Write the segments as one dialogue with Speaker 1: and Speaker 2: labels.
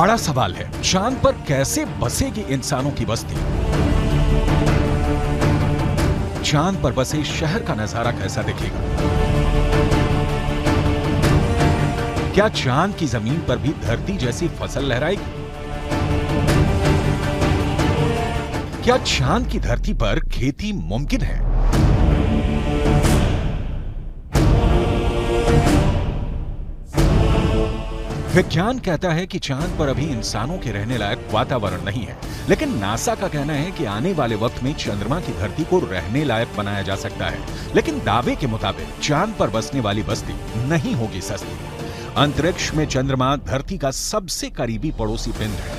Speaker 1: बड़ा सवाल है, चांद पर कैसे बसेगी इंसानों की बस्ती? चांद पर बसे शहर का नजारा कैसा दिखेगा? क्या चांद की जमीन पर भी धरती जैसी फसल लहराएगी? क्या चांद की धरती पर खेती मुमकिन है? विज्ञान कहता है कि चांद पर अभी इंसानों के रहने लायक वातावरण नहीं है, लेकिन नासा का कहना है कि आने वाले वक्त में चंद्रमा की धरती को रहने लायक बनाया जा सकता है। लेकिन दावे के मुताबिक चांद पर बसने वाली बस्ती नहीं होगी सस्ती। अंतरिक्ष में चंद्रमा धरती का सबसे करीबी पड़ोसी पिंड है।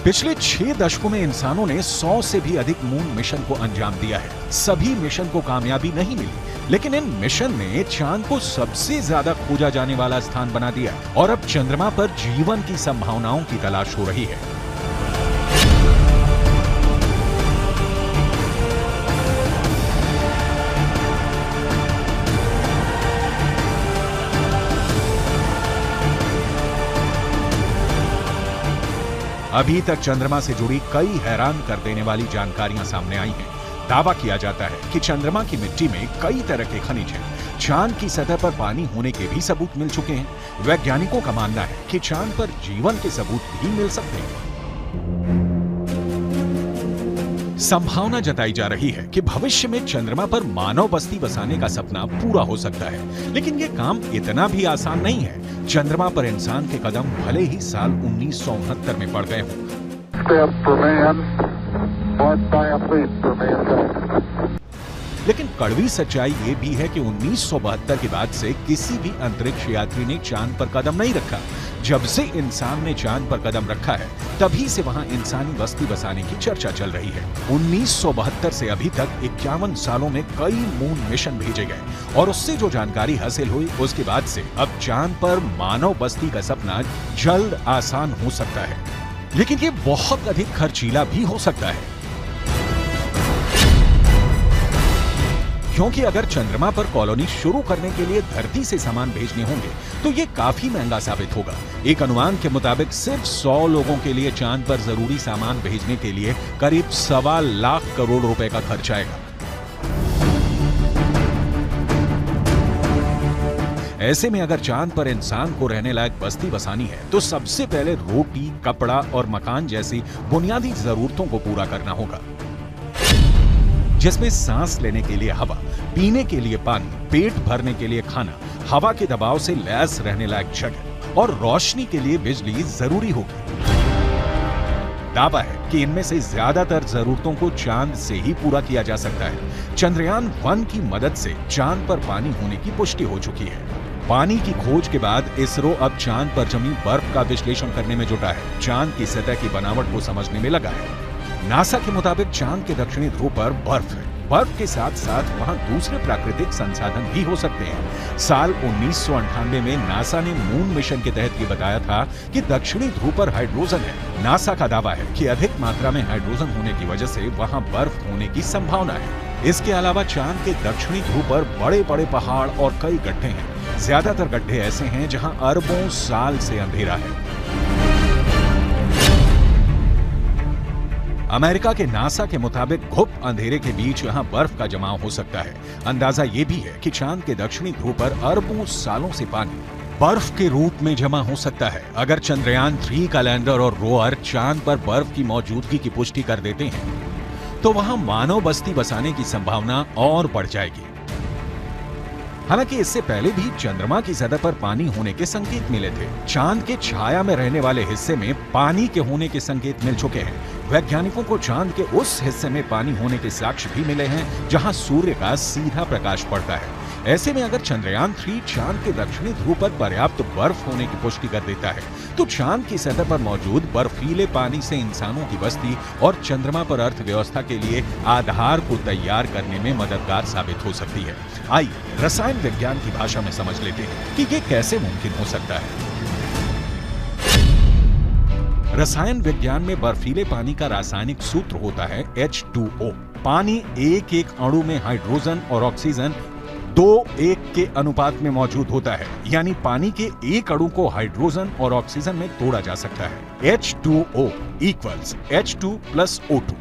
Speaker 1: पिछले 6 दशकों में इंसानों ने 100 से भी अधिक मून मिशन को अंजाम दिया है। सभी मिशन को कामयाबी नहीं मिली, लेकिन इन मिशन ने चांद को सबसे ज्यादा खोजा जाने वाला स्थान बना दिया और अब चंद्रमा पर जीवन की संभावनाओं की तलाश हो रही है। अभी तक चंद्रमा से जुड़ी कई हैरान कर देने वाली जानकारियां सामने आई हैं। दावा किया जाता है कि चंद्रमा की मिट्टी में कई तरह के खनिज हैं। चांद की सतह पर पानी होने के भी सबूत मिल चुके हैं। वैज्ञानिकों का मानना है कि चांद पर जीवन के सबूत भी मिल सकते हैं। संभावना जताई जा रही है कि भविष्य में चंद्रमा पर मानव बस्ती बसाने का सपना पूरा हो सकता है, लेकिन यह काम इतना भी आसान नहीं है। चंद्रमा पर इंसान के कदम भले ही साल 1969 में पड़ गए हों, लेकिन कड़वी सच्चाई ये भी है कि 1972 के बाद से किसी भी अंतरिक्ष यात्री ने चांद पर कदम नहीं रखा। जब से इंसान ने चांद पर कदम रखा है, तभी से वहां इंसानी बस्ती बसाने की चर्चा चल रही है। 1972 से अभी तक 51 सालों में कई मून मिशन भेजे गए और उससे जो जानकारी हासिल हुई, उसके बाद से अब चांद पर मानव बस्ती का सपना जल्द आसान हो सकता है, लेकिन ये बहुत अधिक खर्चीला भी हो सकता है। क्योंकि अगर चंद्रमा पर कॉलोनी शुरू करने के लिए धरती से सामान भेजने होंगे तो ये काफी महंगा साबित होगा। एक अनुमान के मुताबिक सिर्फ 100 लोगों के लिए चांद पर जरूरी सामान भेजने के लिए करीब 1.25 लाख करोड़ रुपए का खर्च आएगा। ऐसे में अगर चांद पर इंसान को रहने लायक बस्ती बसानी है तो सबसे पहले रोटी, कपड़ा और मकान जैसी बुनियादी जरूरतों को पूरा करना होगा, जिसमें सांस लेने के लिए हवा, पीने के लिए पानी, पेट भरने के लिए खाना, हवा के दबाव से लैस रहने लायक जगह और रोशनी के लिए बिजली जरूरी होगी। दावा है कि इनमें से ज्यादातर जरूरतों को चांद से ही पूरा किया जा सकता है। चंद्रयान 1 की मदद से चांद पर पानी होने की पुष्टि हो चुकी है। पानी की खोज के बाद इसरो अब चांद पर जमी बर्फ का विश्लेषण करने में जुटा है। चांद की सतह की बनावट को समझने में लगा है। नासा के मुताबिक चांद के दक्षिणी ध्रुव पर बर्फ है। बर्फ के साथ साथ वहां दूसरे प्राकृतिक संसाधन भी हो सकते हैं। साल 1998 में नासा ने मून मिशन के तहत ये बताया था कि दक्षिणी ध्रुव पर हाइड्रोजन है। नासा का दावा है कि अधिक मात्रा में हाइड्रोजन होने की वजह से वहां बर्फ होने की संभावना है। इसके अलावा चांद के दक्षिणी ध्रुव पर बड़े बड़े पहाड़ और कई गड्ढे हैं। ज्यादातर गड्ढे ऐसे हैं जहां अरबों साल से अंधेरा है। अमेरिका के नासा के मुताबिक घुप अंधेरे के बीच यहां बर्फ का जमाव हो सकता है। अंदाजा यह भी है कि चांद के दक्षिणी ध्रुव पर अरबों सालों से पानी बर्फ के रूप में जमा हो सकता है। अगर चंद्रयान 3 का लैंडर और रोअर चांद पर बर्फ की मौजूदगी की पुष्टि कर देते हैं तो वहां मानव बस्ती बसाने की संभावना और बढ़ जाएगी। हालांकि इससे पहले भी चंद्रमा की सतह पर पानी होने के संकेत मिले थे। चांद के छाया में रहने वाले हिस्से में पानी के होने के संकेत मिल चुके हैं। वैज्ञानिकों को चांद के उस हिस्से में पानी होने के साक्ष्य भी मिले हैं जहां सूर्य का सीधा प्रकाश पड़ता है। ऐसे में अगर चंद्रयान 3 चांद के दक्षिणी ध्रुव पर पर्याप्त बर्फ होने की पुष्टि कर देता है तो चांद की सतह पर मौजूद बर्फीले पानी से इंसानों की बस्ती और चंद्रमा पर अर्थव्यवस्था के लिए आधार को तैयार करने में मददगार साबित हो सकती है। आइए रसायन विज्ञान की भाषा में समझ लेते हैं कि ये कैसे मुमकिन हो सकता है। रसायन विज्ञान में बर्फीले पानी का रासायनिक सूत्र होता है H2O। पानी एक एक अणु में हाइड्रोजन और ऑक्सीजन 2:1 के अनुपात में मौजूद होता है, यानी पानी के एक अणु को हाइड्रोजन और ऑक्सीजन में तोड़ा जा सकता है। H2O equals H2 plus O2,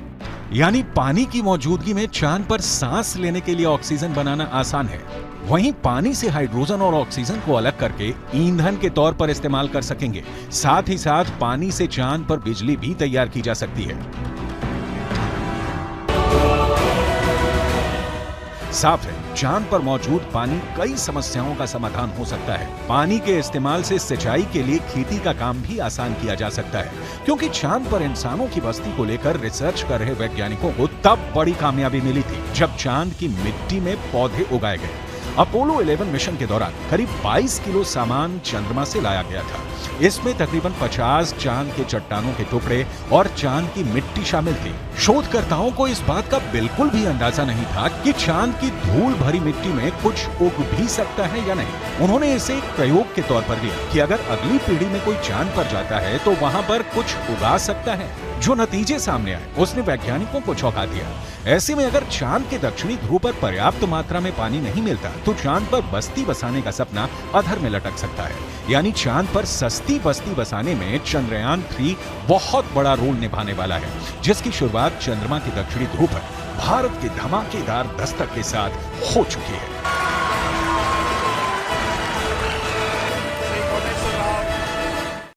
Speaker 1: यानी पानी की मौजूदगी में चांद पर सांस लेने के लिए ऑक्सीजन बनाना आसान है। वहीं पानी से हाइड्रोजन और ऑक्सीजन को अलग करके ईंधन के तौर पर इस्तेमाल कर सकेंगे। साथ ही साथ पानी से चांद पर बिजली भी तैयार की जा सकती है। साफ है, चांद पर मौजूद पानी कई समस्याओं का समाधान हो सकता है। पानी के इस्तेमाल से सिंचाई के लिए खेती का काम भी आसान किया जा सकता है, क्योंकि चांद पर इंसानों की बस्ती को लेकर रिसर्च कर रहे वैज्ञानिकों को तब बड़ी कामयाबी मिली थी जब चांद की मिट्टी में पौधे उगाए गए। अपोलो 11 मिशन के दौरान करीब 22 किलो सामान चंद्रमा से लाया गया था। इसमें तकरीबन 50 चांद के चट्टानों के टुकड़े और चांद की मिट्टी शामिल थी। शोधकर्ताओं को इस बात का बिल्कुल भी अंदाजा नहीं था कि चांद की धूल भरी मिट्टी में कुछ उग भी सकता है या नहीं। उन्होंने इसे एक प्रयोग के तौर पर लिया कि अगर अगली पीढ़ी में कोई चांद पर जाता है तो वहां पर कुछ उगा सकता है। जो नतीजे सामने आए उसने वैज्ञानिकों को चौंका दिया। ऐसे में अगर चांद के दक्षिणी ध्रुव पर पर्याप्त मात्रा में पानी नहीं मिलता तो चांद पर बस्ती बसाने का सपना अधर में लटक सकता है। यानी चांद पर सस्ती बस्ती बसाने में चंद्रयान 3 बहुत बड़ा रोल निभाने वाला है, जिसकी शुरुआत चंद्रमा के दक्षिणी ध्रुव पर भारत के धमाकेदार दस्तक के साथ हो चुकी है।